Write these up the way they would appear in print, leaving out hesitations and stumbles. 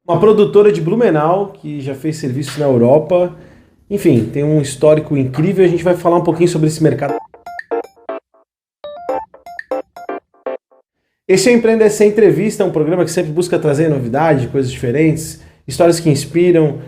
Uma produtora de Blumenau, que já fez serviço na Europa. Enfim, tem um histórico incrível. A gente vai falar um pouquinho sobre esse mercado. Esse é o Empreender Sem Entrevista, um programa que sempre busca trazer novidade, coisas diferentes, histórias que inspiram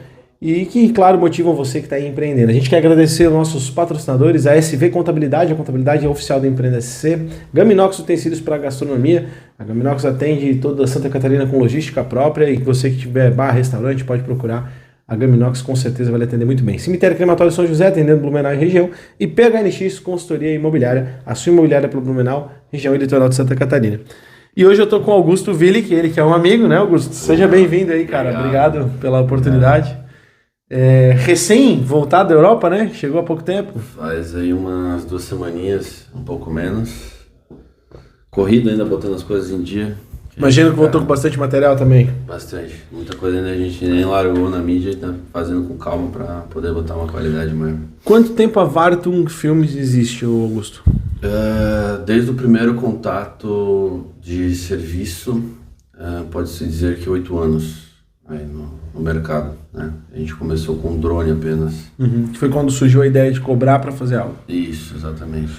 e que, claro, motivam você que está aí empreendendo. A gente quer agradecer aos nossos patrocinadores, a SV Contabilidade, a contabilidade é oficial do Empreender SC, Gaminox Utensílios para Gastronomia. A Gaminox atende toda Santa Catarina com logística própria e você que tiver bar, restaurante, pode procurar a Gaminox, com certeza vai lhe atender muito bem. Cemitério Crematório São José, atendendo Blumenau e região. E PHNX, consultoria imobiliária, a sua imobiliária para Blumenau, região e litoral de Santa Catarina. E hoje eu tô com o Augusto Willi, que ele que é um amigo, né, Augusto? Seja bem-vindo aí, cara. Obrigado pela oportunidade. Recém voltado da Europa, né? Chegou há pouco tempo. Faz aí umas 2 semaninhas, um pouco menos. Corrido ainda, botando as coisas em dia. Imagino que voltou com bastante material também. Bastante. Muita coisa ainda a gente nem largou na mídia e tá fazendo com calma para poder botar uma qualidade maior. Quanto tempo a Vartum Filmes existe, Augusto? Desde o primeiro contato de serviço, pode-se dizer que 8 anos aí no mercado, né? A gente começou com um drone apenas. Foi quando surgiu a ideia de cobrar para fazer algo. Isso, exatamente.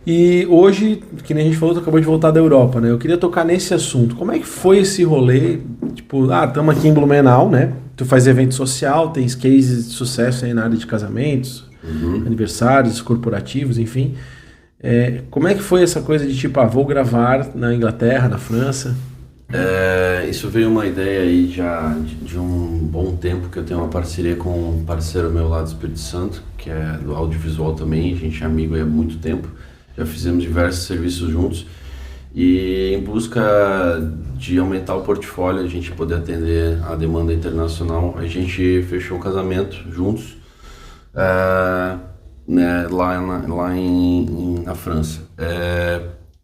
E hoje, que nem a gente falou, tu acabou de voltar da Europa, né? Eu queria tocar nesse assunto. Como é que foi esse rolê? Tipo, estamos aqui em Blumenau, né? Tu faz evento social, tens cases de sucesso aí na área de casamentos, aniversários, corporativos, enfim. Como é que foi essa coisa de tipo, vou gravar na Inglaterra, na França? Isso veio uma ideia aí já de um bom tempo, que eu tenho uma parceria com um parceiro meu lá do Espírito Santo, que é do audiovisual também, a gente é amigo aí há muito tempo, já fizemos diversos serviços juntos, e em busca de aumentar o portfólio, a gente poder atender a demanda internacional, a gente fechou um casamento juntos, né, lá na França.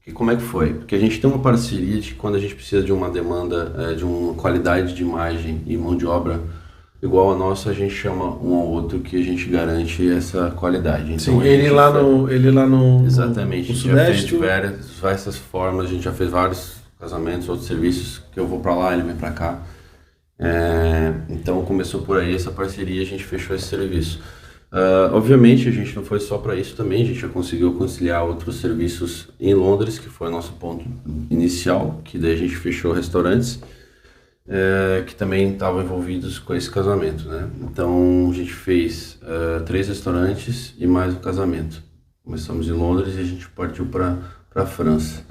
E como é que foi? Porque a gente tem uma parceria de que quando a gente precisa de uma demanda, de uma qualidade de imagem e mão de obra igual a nossa, a gente chama um ao outro que a gente garante essa qualidade. Então, sim, ele lá no exatamente, no a gente já fez Sudeste. diversas formas, a gente já fez vários casamentos, outros serviços, que eu vou para lá, ele vem para cá. Então começou por aí essa parceria, a gente fechou esse serviço. Obviamente a gente não foi só para isso também, a gente já conseguiu conciliar outros serviços em Londres, que foi o nosso ponto inicial, que daí a gente fechou restaurantes, que também estavam envolvidos com esse casamento, né? Então a gente fez 3 restaurantes e mais um casamento. Começamos em Londres e a gente partiu para a França.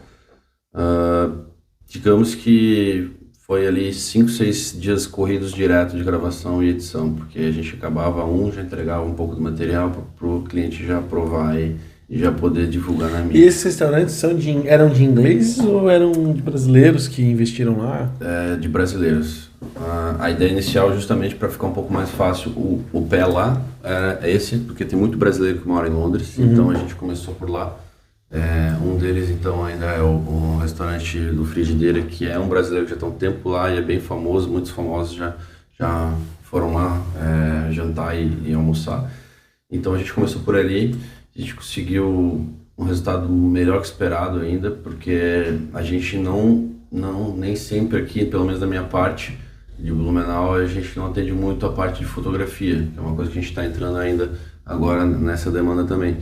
Digamos que foi ali 5, 6 dias corridos direto de gravação e edição, porque a gente acabava já entregava um pouco do material para o cliente já aprovar e já poder divulgar na mídia. E esses restaurantes eram de ingleses ou eram de brasileiros que investiram lá? De brasileiros. A ideia inicial, justamente para ficar um pouco mais fácil o pé lá, é esse, porque tem muito brasileiro que mora em Londres, então a gente começou por lá. Um deles, então, ainda é o restaurante do Frigideira, que é um brasileiro que já está um tempo lá e é bem famoso, muitos famosos já foram lá jantar e almoçar. Então a gente começou por ali, a gente conseguiu um resultado melhor que esperado ainda, porque a gente nem sempre aqui, pelo menos da minha parte, de Blumenau, a gente não atende muito a parte de fotografia, que é uma coisa que a gente está entrando ainda agora nessa demanda também.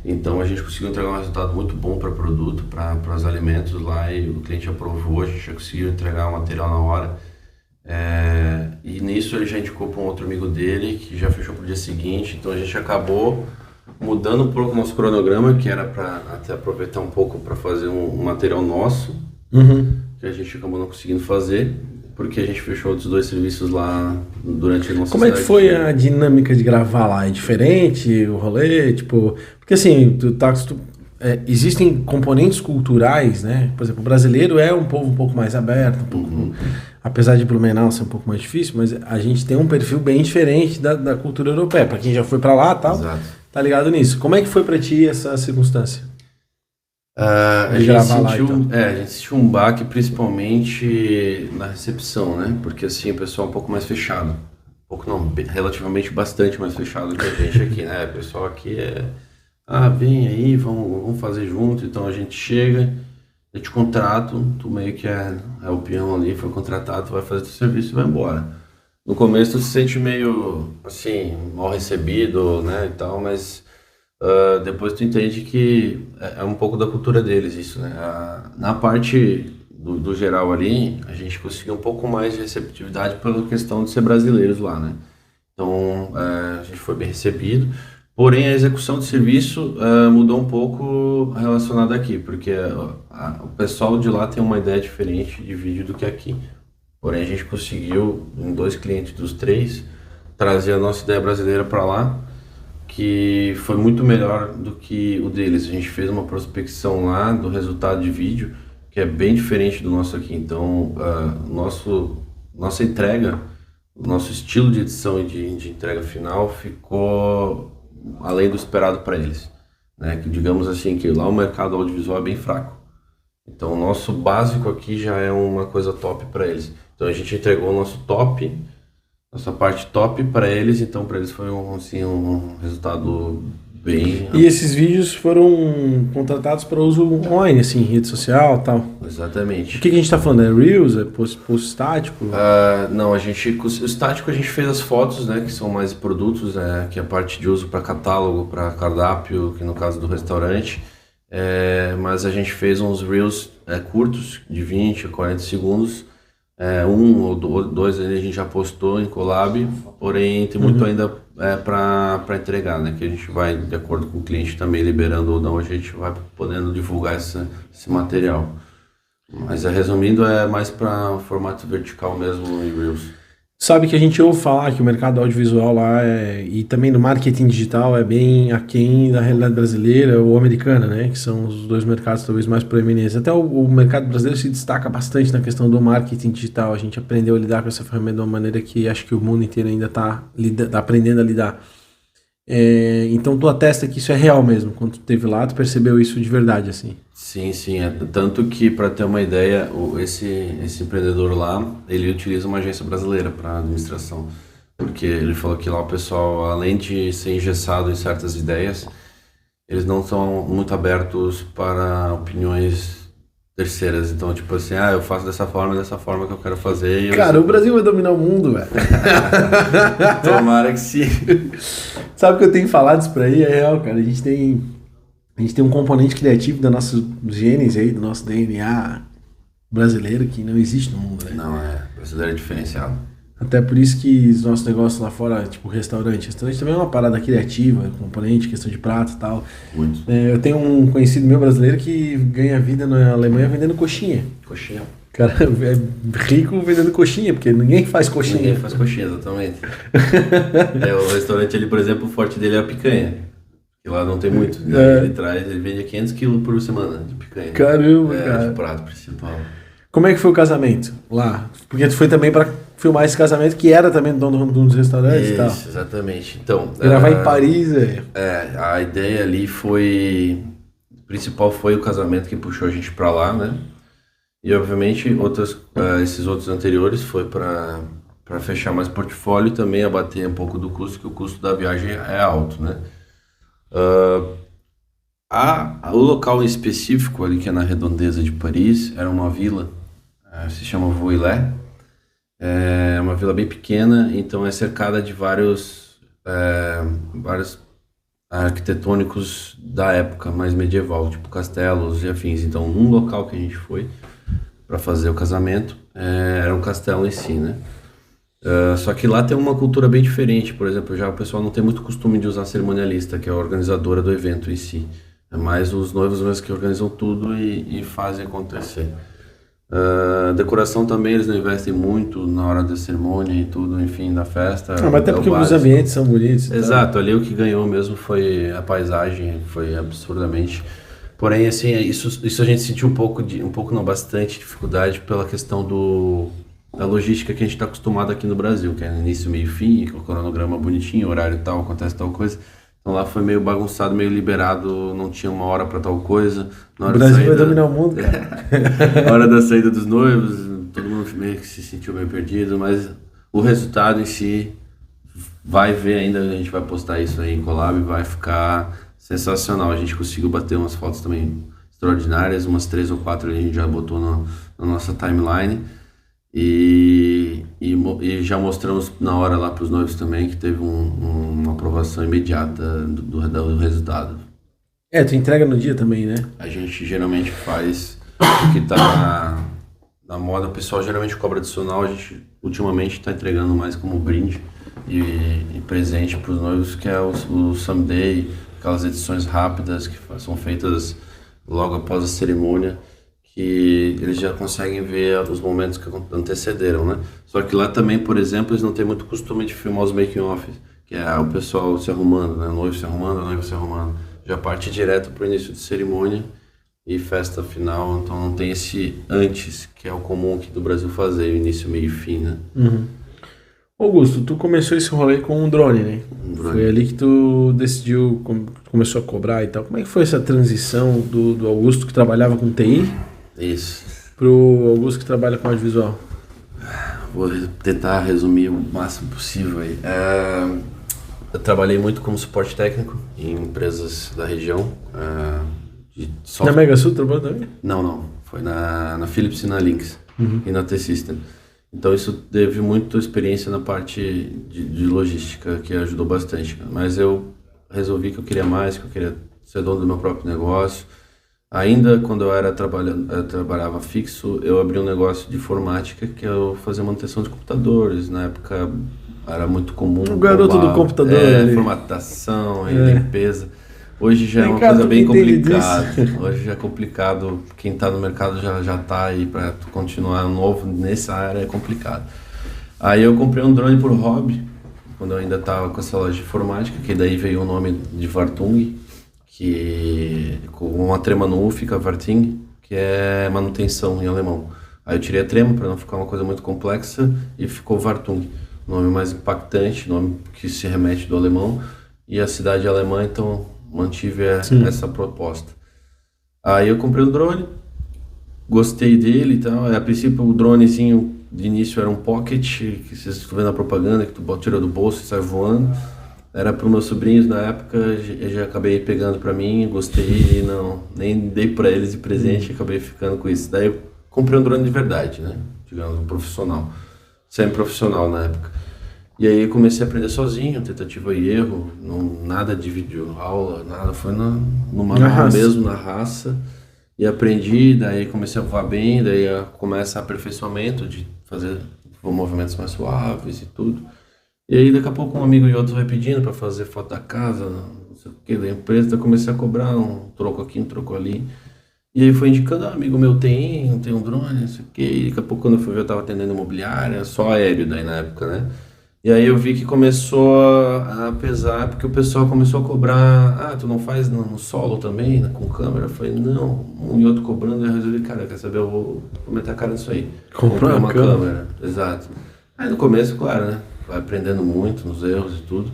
Então a gente conseguiu entregar um resultado muito bom para produto, para os alimentos lá, e o cliente aprovou, a gente já conseguiu entregar o material na hora. E nisso ele já indicou para um outro amigo dele, que já fechou para o dia seguinte, então a gente acabou mudando um pouco o nosso cronograma, que era para até aproveitar um pouco para fazer um material nosso, que a gente acabou não conseguindo fazer, porque a gente fechou outros 2 serviços lá durante a nossa Como é que foi a dinâmica de gravar lá? É diferente o rolê? Tipo, porque assim, existem componentes culturais, né? Por exemplo, o brasileiro é um povo um pouco mais aberto, apesar de Blumenau ser um pouco mais difícil, mas a gente tem um perfil bem diferente da cultura europeia. Para quem já foi para lá, tal, tá ligado nisso. Como é que foi para ti essa circunstância? A gente sentiu um baque principalmente na recepção, né? Porque assim, o pessoal é um pouco mais fechado. Um pouco não, relativamente bastante mais fechado que a gente aqui, né? O pessoal aqui vem aí, vamos fazer junto. Então a gente chega eu te contrato, tu meio que é o peão ali, foi contratado, tu vai fazer teu serviço e vai embora. No começo tu se sente meio, assim, mal recebido, né, e tal, mas depois tu entende que é um pouco da cultura deles isso, né. Na parte do geral ali, a gente conseguiu um pouco mais de receptividade pela questão de ser brasileiros lá, né. Então, a gente foi bem recebido. Porém, a execução de serviço mudou um pouco relacionado aqui, porque o pessoal de lá tem uma ideia diferente de vídeo do que aqui. Porém, a gente conseguiu, em 2 clientes dos 3, trazer a nossa ideia brasileira para lá, que foi muito melhor do que o deles. A gente fez uma prospecção lá do resultado de vídeo, que é bem diferente do nosso aqui. Então, nossa entrega, o nosso estilo de edição e de entrega final ficou além do esperado para eles, né? Que digamos assim que lá o mercado audiovisual é bem fraco. Então o nosso básico aqui já é uma coisa top para eles. Então a gente entregou o nosso top, nossa parte top para eles. Então para eles foi um resultado bem. E esses vídeos foram contratados para uso online, assim, rede social, tal. Exatamente. O que a gente está falando? É Reels? É post estático? Não, o estático a gente fez as fotos, né, que são mais produtos, que é a parte de uso para catálogo, para cardápio, que no caso do restaurante. Mas a gente fez uns Reels curtos, de 20 a 40 segundos. Um ou dois ali a gente já postou em collab, porém tem muito ainda para entregar, né? Que a gente vai, de acordo com o cliente também liberando ou não, a gente vai podendo divulgar esse material. Mas resumindo, é mais para formato vertical mesmo em Reels. Sabe que a gente ouve falar que o mercado audiovisual lá e também no marketing digital é bem aquém da realidade brasileira ou americana, né? Que são os 2 mercados talvez mais proeminentes. Até o mercado brasileiro se destaca bastante na questão do marketing digital. A gente aprendeu a lidar com essa ferramenta de uma maneira que acho que o mundo inteiro ainda está aprendendo a lidar. Então tu atesta que isso é real mesmo. Quando tu esteve lá, tu percebeu isso de verdade, assim. Sim. Tanto que, para ter uma ideia, esse empreendedor lá, ele utiliza uma agência brasileira para administração. Porque ele falou que lá o pessoal, além de ser engessado em certas ideias, eles não são muito abertos para opiniões terceiras. Então, tipo assim, eu faço dessa forma que eu quero fazer. Cara, o Brasil vai dominar o mundo, velho. Tomara que sim. Sabe o que eu tenho falado isso por aí? É real, cara. A gente tem um componente criativo da nossos genes aí, do nosso DNA brasileiro que não existe no mundo, né? Não, brasileiro é diferenciado. Até por isso que os nossos negócios lá fora, tipo restaurante também é uma parada criativa, componente, questão de prato e tal. Muito. Eu tenho um conhecido meu brasileiro que ganha vida na Alemanha vendendo coxinha. Coxinha. Cara, é rico vendendo coxinha, porque ninguém faz coxinha. Ninguém faz coxinha, exatamente. O restaurante ali, por exemplo, o forte dele é a picanha. Que lá não tem muito. Ele vende 500 quilos por semana de picanha. Caramba, cara. De prato principal. Como é que foi o casamento lá? Porque tu foi também para filmar esse casamento, que era também dono de um dos restaurantes e tal. Isso, exatamente. Então, gravar em Paris, velho. A ideia ali foi... O principal foi o casamento que puxou a gente para lá, né? E, obviamente, esses outros anteriores foi para fechar mais portfólio e também abater um pouco do custo, que o custo da viagem é alto, né? O local em específico ali, que é na redondeza de Paris, era uma vila, se chama Vuillé. É uma vila bem pequena, então é cercada de vários arquitetônicos da época mais medieval, tipo castelos e afins. Então, um local que a gente foi para fazer o casamento era um castelo em si, né? Só que lá tem uma cultura bem diferente. Por exemplo, já o pessoal não tem muito costume de usar cerimonialista, que é a organizadora do evento em si. É mais os noivos mesmo que organizam tudo e fazem acontecer. Decoração também, eles não investem muito na hora da cerimônia e tudo, enfim, da festa. Mas até porque os ambientes são bonitos. Exato, ali o que ganhou mesmo foi a paisagem, foi absurdamente. Porém, assim, isso a gente sentiu bastante dificuldade pela questão da logística que a gente está acostumado aqui no Brasil, que é início, meio, fim, com o cronograma bonitinho, horário tal, acontece tal coisa. Então lá foi meio bagunçado, meio liberado, não tinha uma hora para tal coisa. O Brasil vai dominar o mundo, cara. Na hora da saída dos noivos, todo mundo meio que se sentiu meio perdido, mas o resultado em si, vai ver ainda, a gente vai postar isso aí em collab, vai ficar sensacional. A gente conseguiu bater umas fotos também extraordinárias, umas 3 ou 4 a gente já botou na nossa timeline. E já mostramos na hora lá para os noivos também que teve uma aprovação imediata do resultado. Tu entrega no dia também, né? A gente geralmente faz o que está na moda, o pessoal geralmente cobra adicional, a gente ultimamente está entregando mais como brinde e presente para os noivos, que é o Someday, aquelas edições rápidas que são feitas logo após a cerimônia, que eles já conseguem ver os momentos que antecederam, né? Só que lá também, por exemplo, eles não têm muito costume de filmar os making-offs, que é o pessoal se arrumando, né? O noivo se arrumando, a noiva se arrumando. Já parte direto para o início de cerimônia e festa final, então não tem esse antes, que é o comum aqui do Brasil fazer, início, meio e fim, né? Uhum. Augusto, tu começou esse rolê com um drone, né? Foi ali que tu decidiu, começou a cobrar e tal. Como é que foi essa transição do Augusto que trabalhava com TI? Isso. Pro Augusto que trabalha com audiovisual? Vou tentar resumir o máximo possível aí. Eu trabalhei muito como suporte técnico em empresas da região. Na Mega Sul trabalhou também? Não. Foi na Philips e na Lynx e na T-System. Então isso teve muita experiência na parte de logística, que ajudou bastante. Mas eu resolvi que eu queria mais, que eu queria ser dono do meu próprio negócio. Ainda quando eu trabalhava fixo, eu abri um negócio de informática que eu fazia manutenção de computadores. Na época era muito comum. O garoto do computador. Formatação e limpeza. Hoje já é uma coisa bem complicada. Hoje já é complicado. Quem está no mercado já está aí para continuar novo nessa área, é complicado. Aí eu comprei um drone por hobby, quando eu ainda estava com essa loja de informática, que daí veio o nome de Wartung, que com uma trema no U fica Wartung, que é manutenção em alemão. Aí eu tirei a trema para não ficar uma coisa muito complexa e ficou Wartung, nome mais impactante, nome que se remete do alemão, e a cidade alemã, então mantive essa proposta. Aí eu comprei o drone, gostei dele e tal. A princípio o dronezinho de início era um pocket, que vocês estão vendo a propaganda, que tu tira do bolso e sai voando. Era para os meus sobrinhos na época, eu já acabei pegando para mim, gostei e nem dei para eles de presente, acabei ficando com isso. Daí eu comprei um drone de verdade, né? Digamos, um profissional, semi-profissional na época. E aí eu comecei a aprender sozinho, tentativa e erro, nada de vídeo aula, nada, foi no manual mesmo, na raça. E aprendi, daí comecei a voar bem, daí começa aperfeiçoamento de fazer movimentos mais suaves e tudo. E aí daqui a pouco um amigo e outro vai pedindo para fazer foto da casa, não sei o que, da empresa, daí eu comecei a cobrar um troco aqui, um troco ali. E aí foi indicando, amigo meu tem um drone, não sei o que, e daqui a pouco quando eu fui ver eu estava atendendo imobiliária, só aéreo daí na época, né? E aí eu vi que começou a pesar, porque o pessoal começou a cobrar, tu não faz no solo também, né, com câmera? Eu falei, não, um e outro cobrando, e eu resolvi, cara, quer saber, eu vou meter a cara nisso aí. Comprar uma câmera. Exato. Aí no começo, claro, né, vai aprendendo muito nos erros e tudo.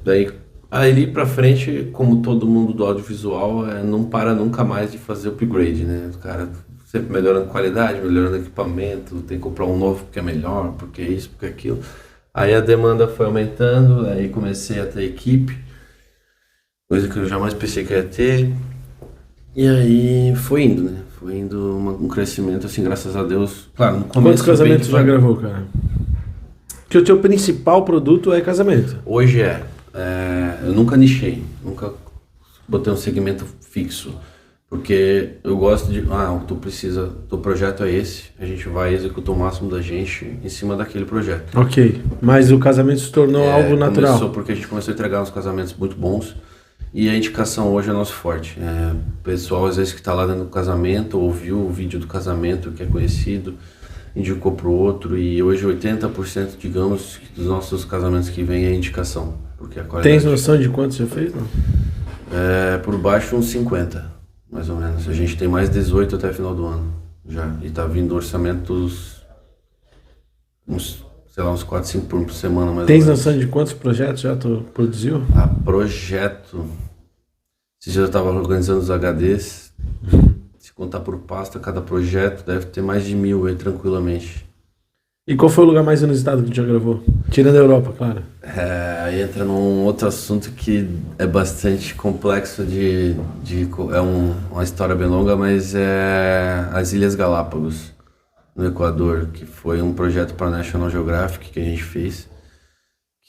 Daí, ali pra frente, como todo mundo do audiovisual, não para nunca mais de fazer upgrade, né, o cara sempre melhorando qualidade, melhorando equipamento, tem que comprar um novo porque é melhor, porque isso, porque aquilo. Aí a demanda foi aumentando, aí comecei a ter equipe, coisa que eu jamais pensei que ia ter. E aí foi indo, né? Foi indo um crescimento, assim, graças a Deus. Claro, no começo. Quantos casamentos já gravou, cara? Que o teu principal produto é casamento. Hoje eu nunca nichei, nunca botei um segmento fixo. Porque eu gosto de, teu projeto é esse, a gente vai executar o máximo da gente em cima daquele projeto. Ok, mas o casamento se tornou algo natural. Começou porque a gente começou a entregar uns casamentos muito bons e a indicação hoje é nosso forte. O pessoal às vezes que está lá dentro do casamento, ouviu o vídeo do casamento que é conhecido, indicou para o outro e hoje 80%, digamos, dos nossos casamentos que vem é indicação. Porque a qualidade... Tens noção de quantos você fez? Não? Por baixo uns 50. Mais ou menos. A gente tem mais 18 até o final do ano já. E tá vindo orçamentos uns 4, 5 por semana mais ou menos. Tens noção de quantos projetos já tu produziu? Projeto. Esses dias eu tava organizando os HDs. Se contar por pasta, cada projeto deve ter mais de 1000 aí tranquilamente. E qual foi o lugar mais inusitado que tu já gravou? Tirando a Europa, claro. Aí entra num outro assunto que é bastante complexo uma história bem longa, mas é as Ilhas Galápagos, no Equador, que foi um projeto para a National Geographic que a gente fez,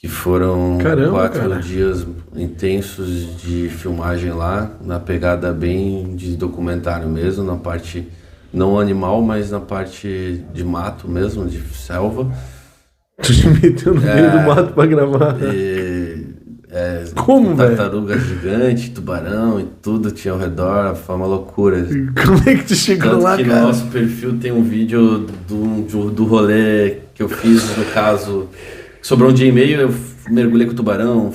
que foram 4 dias intensos de filmagem lá, na pegada bem de documentário mesmo, na parte não animal, mas na parte de mato mesmo, de selva. Tu te meteu no meio do mato pra gravar. Como, velho? Tartaruga gigante, tubarão e tudo tinha ao redor, foi uma loucura. Como é que tu chegou Tanto lá, que cara? no nosso perfil tem um vídeo do rolê que eu fiz, no caso, sobrou um dia e meio, eu mergulhei com o tubarão,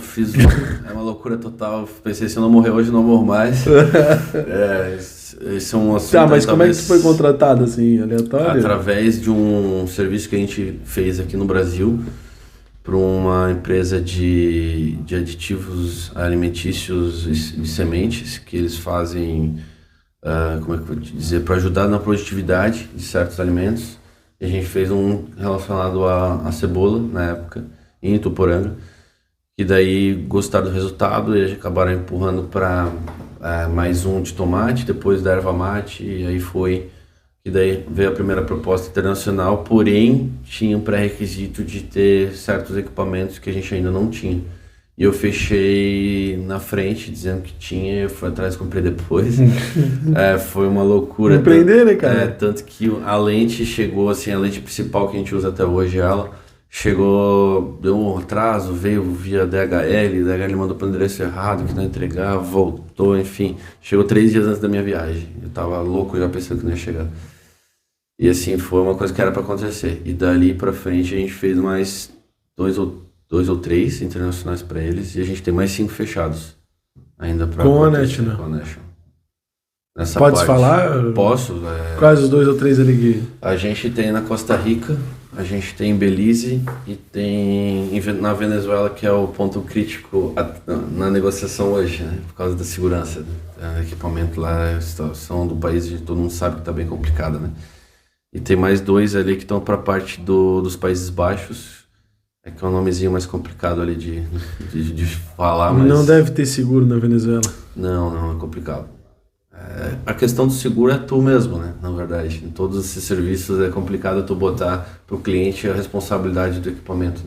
é uma loucura total, pensei, se eu não morrer hoje, eu não morro mais. Esse é um assunto. Tá, mas como é que tu foi contratado, assim, aleatório? Através de um serviço que a gente fez aqui no Brasil para uma empresa de aditivos alimentícios e sementes, que eles fazem, como é que eu vou te dizer, para ajudar na produtividade de certos alimentos. E a gente fez um relacionado à cebola, na época, em Ituporanga, e daí gostaram do resultado e acabaram empurrando para mais um de tomate, depois da erva mate, e aí foi que daí veio a primeira proposta internacional, porém tinha um pré-requisito de ter certos equipamentos que a gente ainda não tinha. E eu fechei na frente dizendo que tinha, eu fui atrás e comprei depois. Foi uma loucura. Empreender, né, cara? Tanto que a lente chegou, assim, a lente principal que a gente usa até hoje, ela chegou, deu um atraso, veio via DHL mandou para o endereço errado, que não entregava, voltou, enfim. Chegou 3 dias antes da minha viagem. Eu tava louco já pensando que não ia chegar. E assim, foi uma coisa que era para acontecer. E dali para frente a gente fez mais dois ou três internacionais para eles, e a gente tem mais 5 fechados ainda para com a National. Nessa Pode parte. falar? Posso. Quais os 2 ou 3 ali que... A gente tem na Costa Rica, a gente tem em Belize e tem na Venezuela, que é o ponto crítico na negociação hoje, né? Por causa da segurança. O equipamento lá, a situação do país, todo mundo sabe que está bem complicada, né? E tem mais 2 ali que estão para a parte dos Países Baixos, que é um nomezinho mais complicado ali de falar, mas... Não deve ter seguro na Venezuela. Não, é complicado. A questão do seguro é tu mesmo, né? Na verdade, em todos esses serviços é complicado tu botar pro cliente a responsabilidade do equipamento.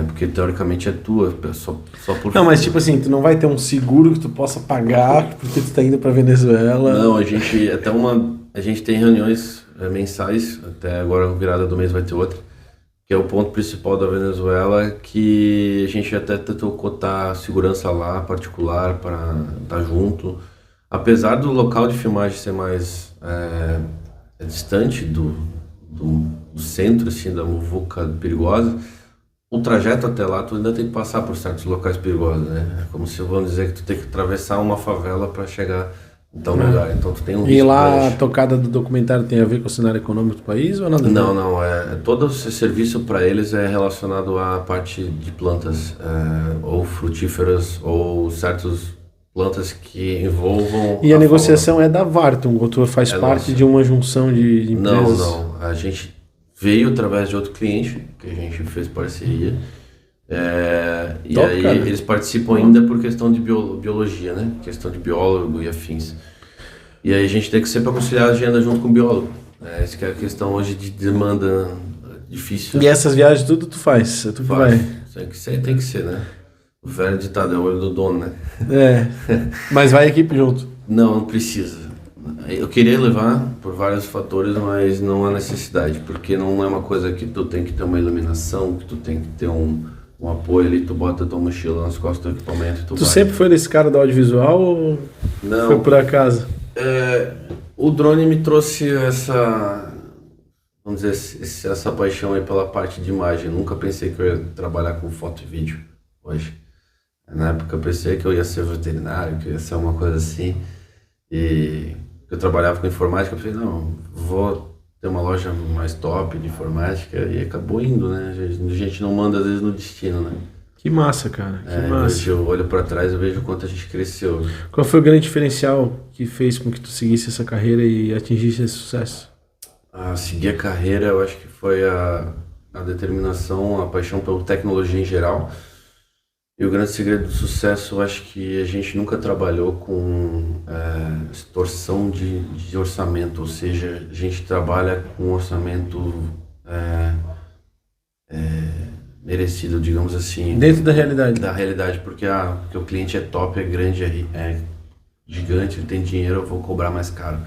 Porque teoricamente é tua, só por... Não, mas tipo assim, tu não vai ter um seguro que tu possa pagar porque tu tá indo pra Venezuela. Não, a gente tem reuniões mensais, até agora virada do mês vai ter outra, que é o ponto principal da Venezuela, que a gente até tentou cotar segurança lá, particular, para estar junto. Apesar do local de filmagem ser mais distante do centro, assim, da muvuca perigosa, o trajeto até lá tu ainda tem que passar por certos locais perigosos, né? É como se vamos dizer que tu tem que atravessar uma favela para chegar em tal lugar. Então tu tem um risco. E lá a tocada do documentário tem a ver com o cenário econômico do país ou nada? Não. Todo esse serviço para eles é relacionado à parte de plantas, ou frutíferas, ou certos plantas que envolvam... E a negociação é da Vartum, ou tu faz parte de uma junção de empresas? Não. A gente veio através de outro cliente, que a gente fez parceria. E aí cara, eles participam ainda por questão de biologia, né? Questão de biólogo e afins. E aí a gente tem que sempre conciliar a agenda junto com o biólogo. Essa que é a questão hoje de demanda difícil. E essas viagens tudo tu faz? Tu vai? Tem que ser, né? O velho ditado é o olho do dono, né? Mas vai a equipe junto? Não precisa. Eu queria levar por vários fatores, mas não há necessidade, porque não é uma coisa que tu tem que ter uma iluminação, que tu tem que ter um apoio ali, tu bota a tua mochila nas costas do equipamento e tu vai. Sempre foi desse cara do audiovisual ou não, foi por acaso? O drone me trouxe vamos dizer, essa paixão aí pela parte de imagem. Eu nunca pensei que eu ia trabalhar com foto e vídeo hoje. Na época eu pensei que eu ia ser veterinário, que eu ia ser uma coisa assim. E eu trabalhava com informática, eu pensei, não, vou ter uma loja mais top de informática, e acabou indo, né? A gente não manda às vezes no destino, né? Que massa, cara, que massa. Hoje eu olho para trás e vejo o quanto a gente cresceu. Qual foi o grande diferencial que fez com que tu seguisse essa carreira e atingisse esse sucesso? A seguir a carreira, eu acho que foi a determinação, a paixão pela tecnologia em geral. E o grande segredo do sucesso, eu acho que a gente nunca trabalhou com extorsão de orçamento, ou seja, a gente trabalha com um orçamento merecido, digamos assim. Dentro da realidade. Da realidade, porque o cliente é top, é grande, é gigante, ele tem dinheiro, eu vou cobrar mais caro.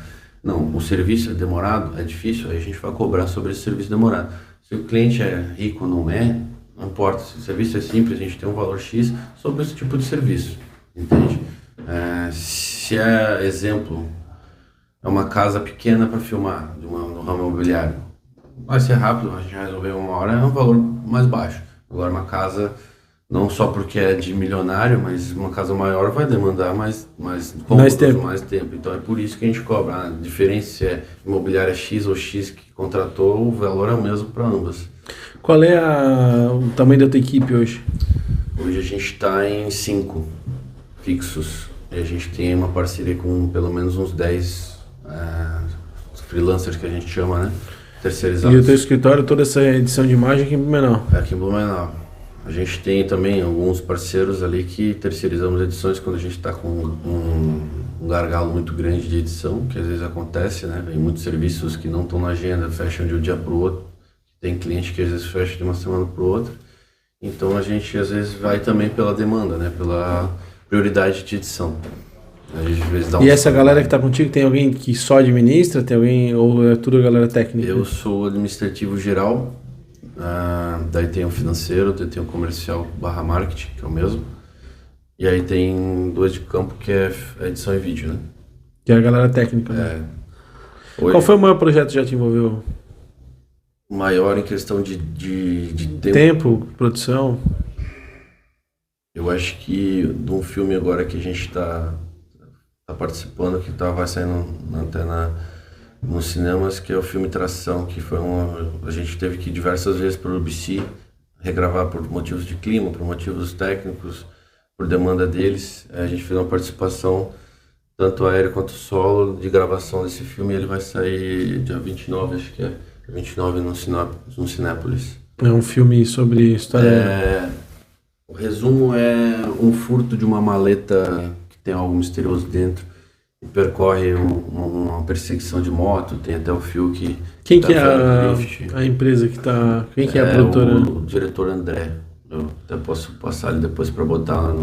Não, o serviço é demorado, é difícil, aí a gente vai cobrar sobre esse serviço demorado. Se o cliente é rico ou não importa. Se o serviço é simples, a gente tem um valor X sobre esse tipo de serviço, entende? Se é, exemplo, é uma casa pequena para filmar, no ramo imobiliário, vai ser rápido, a gente vai resolver uma hora, é um valor mais baixo. Agora, uma casa, não só porque é de milionário, mas uma casa maior vai demandar mais tempo. Então é por isso que a gente cobra. A diferença se é imobiliária X ou X que contratou, o valor é o mesmo para ambas. Qual é o tamanho da tua equipe hoje? Hoje a gente está em 5 fixos. E a gente tem uma parceria com pelo menos uns 10 freelancers que a gente chama, né? Terceirizados. E o teu escritório, toda essa edição de imagem aqui em Blumenau? É aqui em Blumenau. A gente tem também alguns parceiros ali que terceirizamos edições quando a gente está com um gargalo muito grande de edição, que às vezes acontece, né? Tem muitos serviços que não estão na agenda, fecham de um dia para o outro. Tem cliente que às vezes fecha de uma semana para outra. Então a gente às vezes vai também pela demanda, né? Pela prioridade de edição. A gente, às vezes, dá E essa galera que está contigo, tem alguém que só administra? Tem alguém, ou é tudo galera técnica? Eu sou administrativo geral, daí tem o financeiro, daí tem o comercial / marketing, que é o mesmo. E aí tem 2 de campo, que é edição e vídeo, né? Que é a galera técnica, né? Qual foi o maior projeto que já te envolveu? Maior em questão de tempo, produção? Eu acho que de um filme agora que a gente está participando, que vai sair na antena nos cinemas, que é o filme Tração, que foi a gente teve que ir diversas vezes para o UBC regravar por motivos de clima, por motivos técnicos, por demanda deles. A gente fez uma participação tanto aérea quanto solo de gravação desse filme, e ele vai sair dia 29, acho que é 29 no Cinépolis. É um filme sobre história... O resumo é um furto de uma maleta que tem algo misterioso dentro e percorre uma perseguição de moto. Tem até o fio que... Quem que é a empresa que está... Quem que é a produtora? O diretor André. Eu até posso passar ele depois para botar lá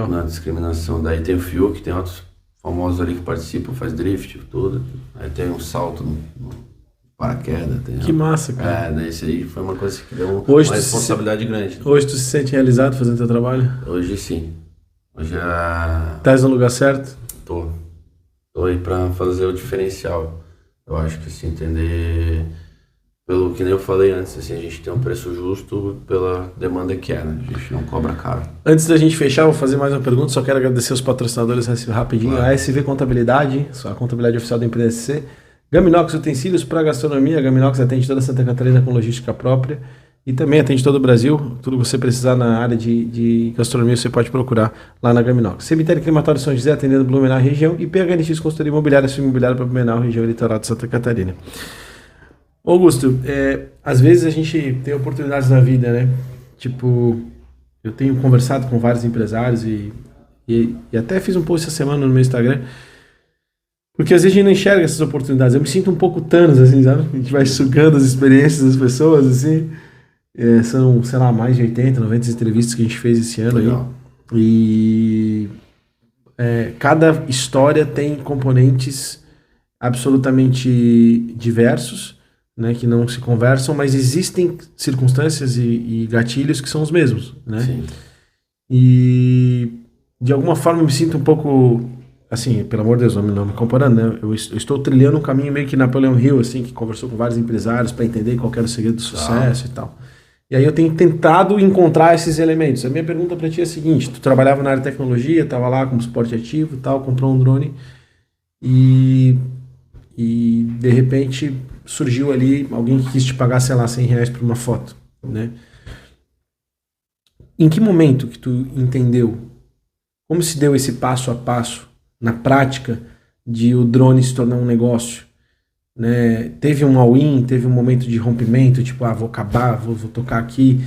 na discriminação. Daí tem o fio, que tem outros famosos ali que participam, faz drift, tudo. Aí tem um salto no paraquedas. Que massa, cara. Daí isso aí foi uma coisa que deu uma responsabilidade grande. Hoje tu se sente realizado fazendo teu trabalho? Hoje sim. Hoje Estás no lugar certo? Tô aí pra fazer o diferencial. Eu acho que se entender, pelo que nem eu falei antes, assim, a gente tem um preço justo pela demanda que é, né? A gente não cobra caro. Antes da gente fechar, vou fazer mais uma pergunta, só quero agradecer os patrocinadores rapidinho. Claro. A SV Contabilidade, a contabilidade oficial da empresa SC. Gaminox Utensílios para Gastronomia. A Gaminox atende toda Santa Catarina com logística própria e também atende todo o Brasil. Tudo que você precisar na área de gastronomia você pode procurar lá na Gaminox. Cemitério Crematório São José, atendendo Blumenau região, e PHNX Consultoria Imobiliária, sua imobiliária para Blumenau, região litoral de Santa Catarina. Augusto, às vezes a gente tem oportunidades na vida, né? Tipo, eu tenho conversado com vários empresários e até fiz um post essa semana no meu Instagram, porque às vezes a gente não enxerga essas oportunidades. Eu me sinto um pouco Thanos, assim, sabe? A gente vai sugando as experiências das pessoas, assim. São, sei lá, mais de 80, 90 entrevistas que a gente fez esse ano. Legal. Aí. E cada história tem componentes absolutamente diversos, né, que não se conversam, mas existem circunstâncias e gatilhos que são os mesmos, né? Sim. E de alguma forma eu me sinto um pouco... Assim, pelo amor de Deus, não me comparando, né? Eu estou trilhando um caminho meio que Napoleão Hill, assim, que conversou com vários empresários para entender qual era o segredo do sucesso e tal. E aí eu tenho tentado encontrar esses elementos. A minha pergunta para ti é a seguinte: tu trabalhava na área de tecnologia, estava lá como suporte ativo e tal, comprou um drone e de repente surgiu ali alguém que quis te pagar, sei lá, R$100 por uma foto, né? Em que momento que tu entendeu? Como se deu esse passo a passo na prática de o drone se tornar um negócio, né? Teve um all-in, teve um momento de rompimento, tipo, vou acabar, vou tocar aqui.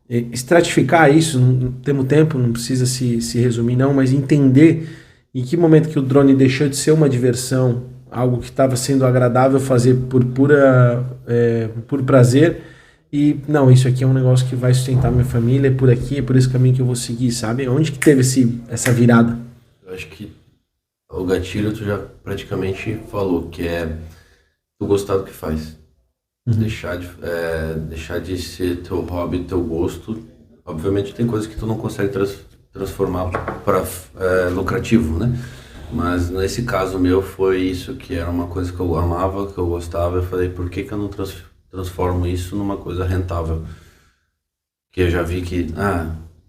Estratificar isso, não temos tempo, não precisa se resumir não, mas entender em que momento que o drone deixou de ser uma diversão, algo que estava sendo agradável fazer por puro prazer, e não, isso aqui é um negócio que vai sustentar minha família, é por aqui, é por esse caminho que eu vou seguir, sabe? Onde que teve essa virada? Eu acho que o gatilho tu já praticamente falou, que é tu gostar do que faz. Deixar de ser teu hobby, teu gosto. Obviamente tem coisas que tu não consegue transformar para lucrativo, né? Mas nesse caso meu foi isso, que era uma coisa que eu amava, que eu gostava. Eu falei, por que eu não transformo isso numa coisa rentável? Que eu já vi que,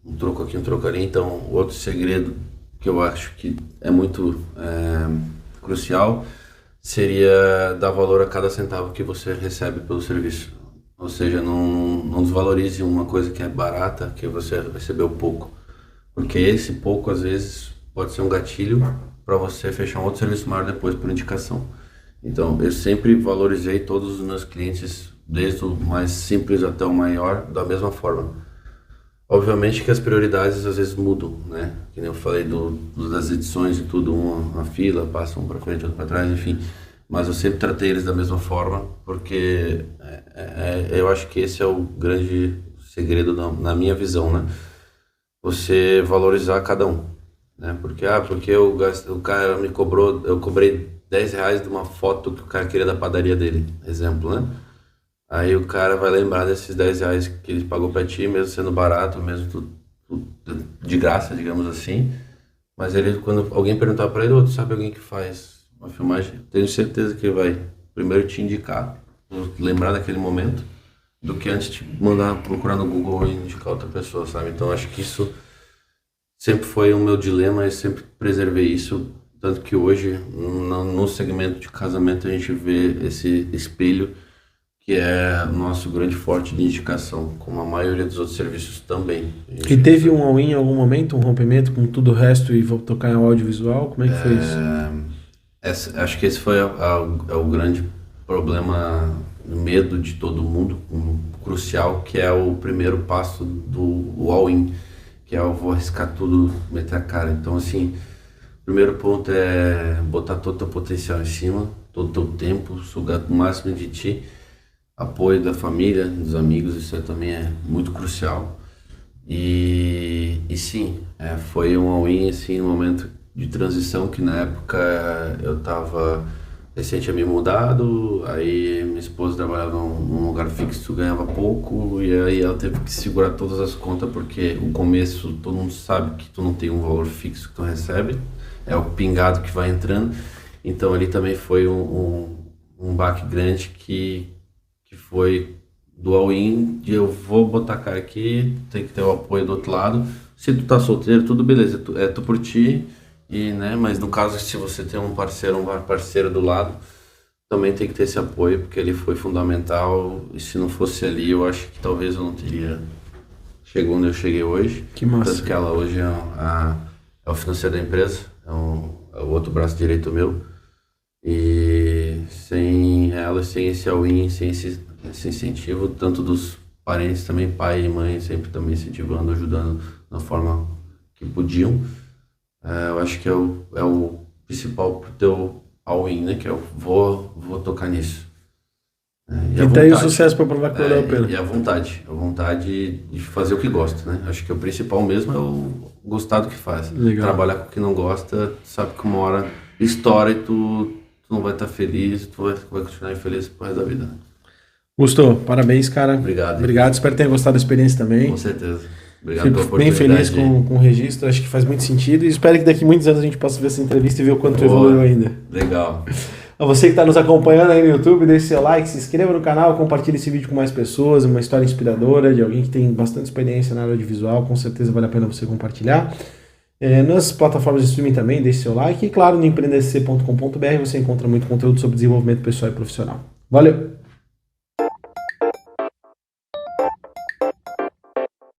um troco aqui, um troco ali. Então, outro segredo que eu acho que é muito crucial seria dar valor a cada centavo que você recebe pelo serviço. Ou seja, não desvalorize uma coisa que é barata, que você recebeu pouco. Porque esse pouco, às vezes, pode ser um gatilho para você fechar um outro serviço maior depois por indicação. Então, eu sempre valorizei todos os meus clientes, desde o mais simples até o maior, da mesma forma. Obviamente que as prioridades às vezes mudam, né? Que nem eu falei das edições e tudo, uma fila, passa um para frente, outro para trás, enfim. Mas eu sempre tratei eles da mesma forma, porque eu acho que esse é o grande segredo na minha visão, né? Você valorizar cada um, né? Porque o cara me cobrou, eu cobrei R$10 de uma foto que o cara queria da padaria dele, exemplo, né? Aí o cara vai lembrar desses R$10 que ele pagou pra ti, mesmo sendo barato, mesmo tudo de graça, digamos assim. Mas ele, quando alguém perguntar pra ele, tu sabe alguém que faz uma filmagem? Tenho certeza que ele vai primeiro te indicar, lembrar daquele momento, do que antes de mandar procurar no Google e indicar outra pessoa, sabe? Então acho que isso sempre foi o meu dilema e sempre preservei isso. Tanto que hoje, no segmento de casamento, a gente vê esse espelho que é o nosso grande forte de indicação, como a maioria dos outros serviços também. E teve um all-in em algum momento, um rompimento com tudo o resto e vou tocar em audiovisual? Como é que foi isso? Acho que esse foi o grande problema, medo de todo mundo, crucial, que é o primeiro passo do all-in, que é eu vou arriscar tudo, meter a cara. Então, assim, o primeiro ponto é botar todo o teu potencial em cima, todo o teu tempo, sugar o máximo de ti. Apoio da família, dos amigos, isso também é muito crucial. E sim, foi um all-in, assim, um momento de transição, que na época eu estava recente, tinha me mudado, aí minha esposa trabalhava num lugar fixo, ganhava pouco, e aí ela teve que segurar todas as contas, porque o começo todo mundo sabe que tu não tem um valor fixo que tu recebe, é o pingado que vai entrando. Então ali também foi um baque grande que foi do all-in, de eu vou botar a cara aqui, tem que ter o apoio do outro lado. Se tu tá solteiro, tudo beleza, tu por ti, né? Mas no caso, se você tem um parceiro, uma parceira do lado, também tem que ter esse apoio, porque ele foi fundamental, e se não fosse ali, eu acho que talvez eu não teria chegado onde eu cheguei hoje. Que massa. Tanto que ela hoje é o financeiro da empresa, é o outro braço direito meu. E sem ela, sem esse all-in, sem esse incentivo, tanto dos parentes também, pai e mãe, sempre também incentivando, ajudando da forma que podiam. Eu acho que é o principal pro teu all-in, né? Que eu vou tocar nisso. E tem o sucesso para provar que valeu a pena. E a vontade de fazer o que gosta, né? Acho que o principal mesmo é o gostar do que faz. Legal. Trabalhar com o que não gosta, sabe que uma hora estoura e tu não vai estar feliz, tu vai continuar infeliz pro resto da vida. Gostou? Parabéns, cara. Obrigado. Espero que tenha gostado da experiência também. Com certeza. Obrigado pela Fico bem oportunidade. feliz com o registro, acho que faz muito sentido e espero que daqui a muitos anos a gente possa ver essa entrevista e ver o quanto tu evoluiu ainda. Legal. A você que está nos acompanhando aí no YouTube, deixe seu like, se inscreva no canal, compartilhe esse vídeo com mais pessoas, uma história inspiradora de alguém que tem bastante experiência na área audiovisual, com certeza vale a pena você compartilhar. Nas plataformas de streaming também, deixe seu like e claro, no empreendedc.com.br você encontra muito conteúdo sobre desenvolvimento pessoal e profissional. Valeu!